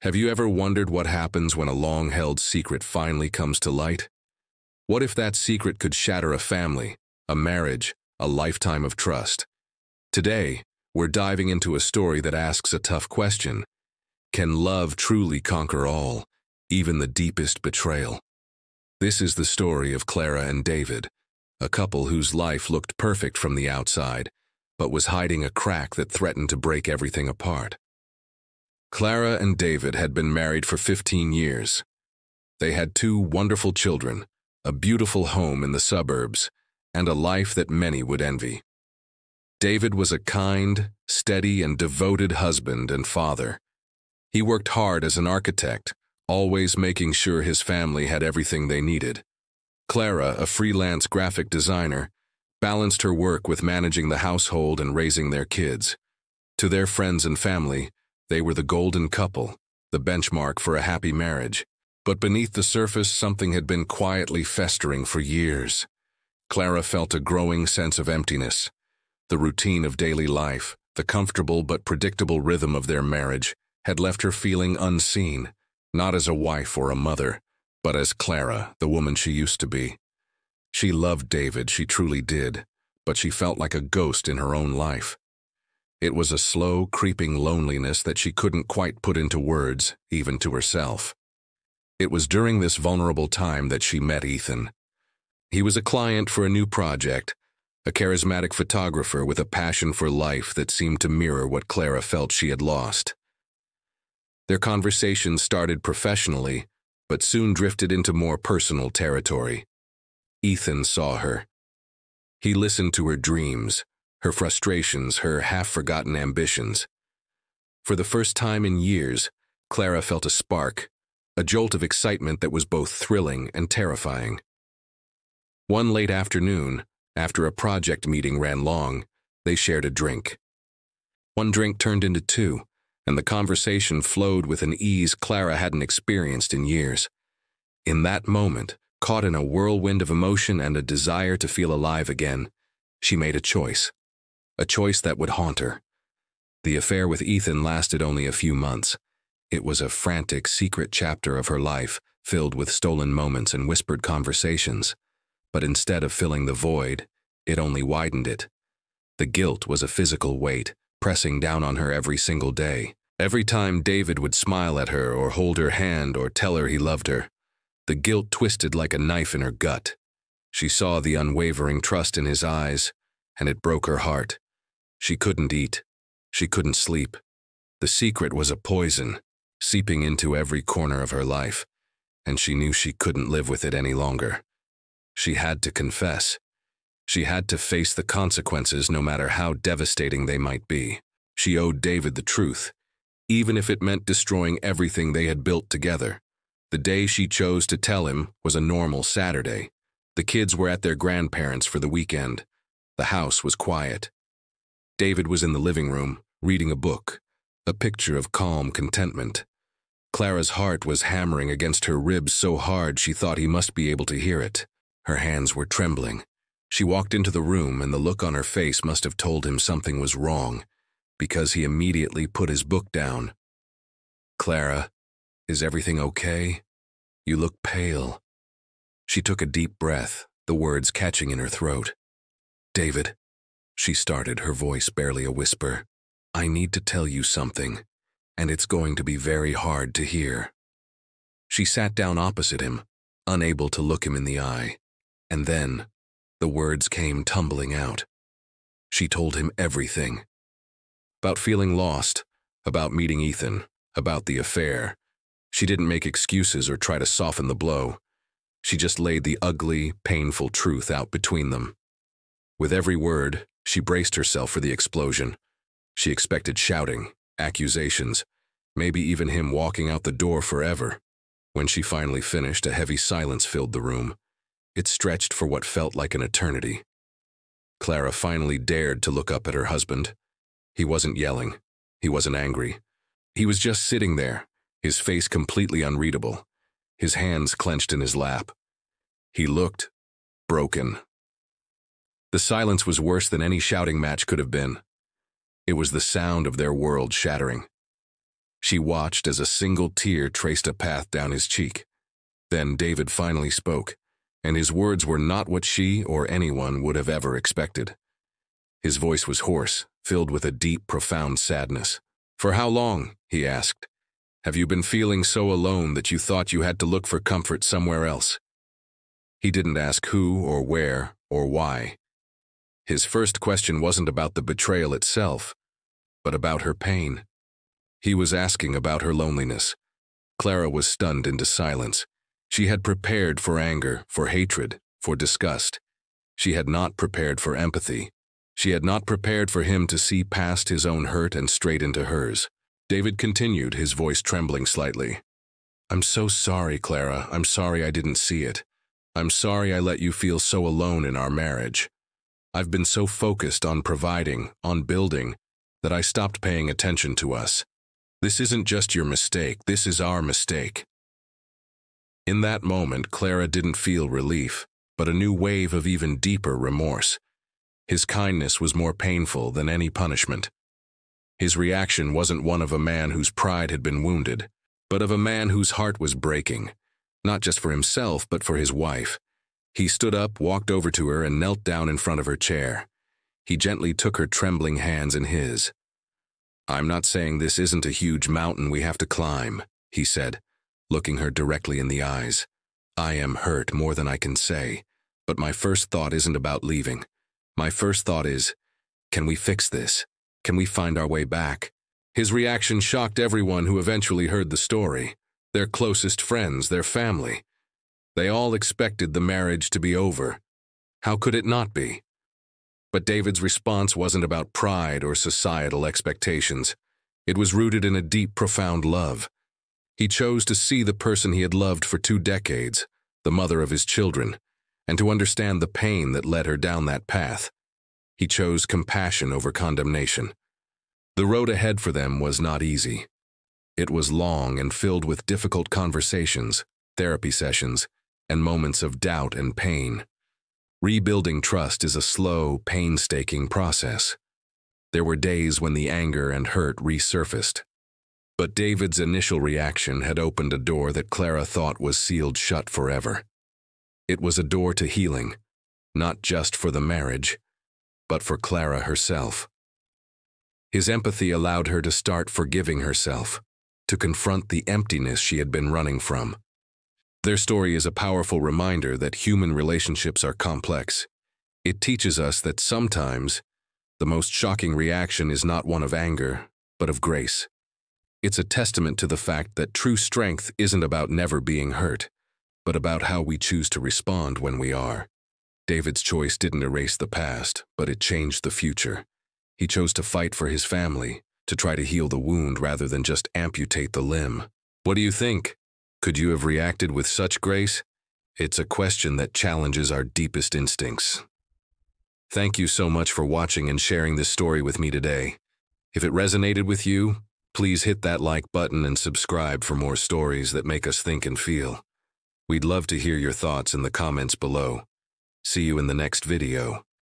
Have you ever wondered what happens when a long-held secret finally comes to light? What if that secret could shatter a family, a marriage, a lifetime of trust? Today, we're diving into a story that asks a tough question. Can love truly conquer all, even the deepest betrayal? This is the story of Clara and David, a couple whose life looked perfect from the outside, but was hiding a crack that threatened to break everything apart. Clara and David had been married for 15 years. They had 2 wonderful children, a beautiful home in the suburbs, and a life that many would envy. David was a kind, steady, and devoted husband and father. He worked hard as an architect, always making sure his family had everything they needed. Clara, a freelance graphic designer, balanced her work with managing the household and raising their kids. To their friends and family, they were the golden couple, the benchmark for a happy marriage. But beneath the surface, something had been quietly festering for years. Clara felt a growing sense of emptiness. The routine of daily life, the comfortable but predictable rhythm of their marriage, had left her feeling unseen, not as a wife or a mother, but as Clara, the woman she used to be. She loved David, she truly did, but she felt like a ghost in her own life. It was a slow, creeping loneliness that she couldn't quite put into words, even to herself. It was during this vulnerable time that she met Ethan. He was a client for a new project, a charismatic photographer with a passion for life that seemed to mirror what Clara felt she had lost. Their conversation started professionally, but soon drifted into more personal territory. Ethan saw her. He listened to her dreams, her frustrations, her half-forgotten ambitions. For the first time in years, Clara felt a spark, a jolt of excitement that was both thrilling and terrifying. One late afternoon, after a project meeting ran long, they shared a drink. One drink turned into 2, and the conversation flowed with an ease Clara hadn't experienced in years. In that moment, caught in a whirlwind of emotion and a desire to feel alive again, she made a choice that would haunt her. The affair with Ethan lasted only a few months. It was a frantic, secret chapter of her life, filled with stolen moments and whispered conversations. But instead of filling the void, it only widened it. The guilt was a physical weight, pressing down on her every single day. Every time David would smile at her or hold her hand or tell her he loved her, the guilt twisted like a knife in her gut. She saw the unwavering trust in his eyes, and it broke her heart. She couldn't eat. She couldn't sleep. The secret was a poison, seeping into every corner of her life, and she knew she couldn't live with it any longer. She had to confess. She had to face the consequences, no matter how devastating they might be. She owed David the truth, even if it meant destroying everything they had built together. The day she chose to tell him was a normal Saturday. The kids were at their grandparents' for the weekend. The house was quiet. David was in the living room, reading a book, a picture of calm contentment. Clara's heart was hammering against her ribs so hard she thought he must be able to hear it. Her hands were trembling. She walked into the room, and the look on her face must have told him something was wrong, because he immediately put his book down. "Clara, is everything okay? You look pale." She took a deep breath, the words catching in her throat. "David," she started, her voice barely a whisper, "I need to tell you something, and it's going to be very hard to hear." She sat down opposite him, unable to look him in the eye, and then the words came tumbling out. She told him everything. About feeling lost, about meeting Ethan, about the affair. She didn't make excuses or try to soften the blow. She just laid the ugly, painful truth out between them. With every word, she braced herself for the explosion. She expected shouting, accusations, maybe even him walking out the door forever. When she finally finished, a heavy silence filled the room. It stretched for what felt like an eternity. Clara finally dared to look up at her husband. He wasn't yelling. He wasn't angry. He was just sitting there, his face completely unreadable, his hands clenched in his lap. He looked broken. The silence was worse than any shouting match could have been. It was the sound of their world shattering. She watched as a single tear traced a path down his cheek. Then David finally spoke, and his words were not what she or anyone would have ever expected. His voice was hoarse, filled with a deep, profound sadness. "For how long?" he asked. "Have you been feeling so alone that you thought you had to look for comfort somewhere else?" He didn't ask who or where or why. His first question wasn't about the betrayal itself, but about her pain. He was asking about her loneliness. Clara was stunned into silence. She had prepared for anger, for hatred, for disgust. She had not prepared for empathy. She had not prepared for him to see past his own hurt and straight into hers. David continued, his voice trembling slightly. "I'm so sorry, Clara. I'm sorry I didn't see it. I'm sorry I let you feel so alone in our marriage. I've been so focused on providing, on building, that I stopped paying attention to us. This isn't just your mistake, this is our mistake." In that moment, Clara didn't feel relief, but a new wave of even deeper remorse. His kindness was more painful than any punishment. His reaction wasn't one of a man whose pride had been wounded, but of a man whose heart was breaking, not just for himself, but for his wife. He stood up, walked over to her, and knelt down in front of her chair. He gently took her trembling hands in his. "I'm not saying this isn't a huge mountain we have to climb," he said, looking her directly in the eyes. "I am hurt more than I can say, but my first thought isn't about leaving. My first thought is, can we fix this? Can we find our way back?" His reaction shocked everyone who eventually heard the story. Their closest friends, their family. They all expected the marriage to be over. How could it not be? But David's response wasn't about pride or societal expectations. It was rooted in a deep, profound love. He chose to see the person he had loved for 2 decades, the mother of his children, and to understand the pain that led her down that path. He chose compassion over condemnation. The road ahead for them was not easy. It was long and filled with difficult conversations, therapy sessions, and moments of doubt and pain. Rebuilding trust is a slow, painstaking process. There were days when the anger and hurt resurfaced. But David's initial reaction had opened a door that Clara thought was sealed shut forever. It was a door to healing, not just for the marriage, but for Clara herself. His empathy allowed her to start forgiving herself, to confront the emptiness she had been running from. Their story is a powerful reminder that human relationships are complex. It teaches us that sometimes the most shocking reaction is not one of anger, but of grace. It's a testament to the fact that true strength isn't about never being hurt, but about how we choose to respond when we are. David's choice didn't erase the past, but it changed the future. He chose to fight for his family, to try to heal the wound rather than just amputate the limb. What do you think? Could you have reacted with such grace? It's a question that challenges our deepest instincts. Thank you so much for watching and sharing this story with me today. If it resonated with you, please hit that like button and subscribe for more stories that make us think and feel. We'd love to hear your thoughts in the comments below. See you in the next video.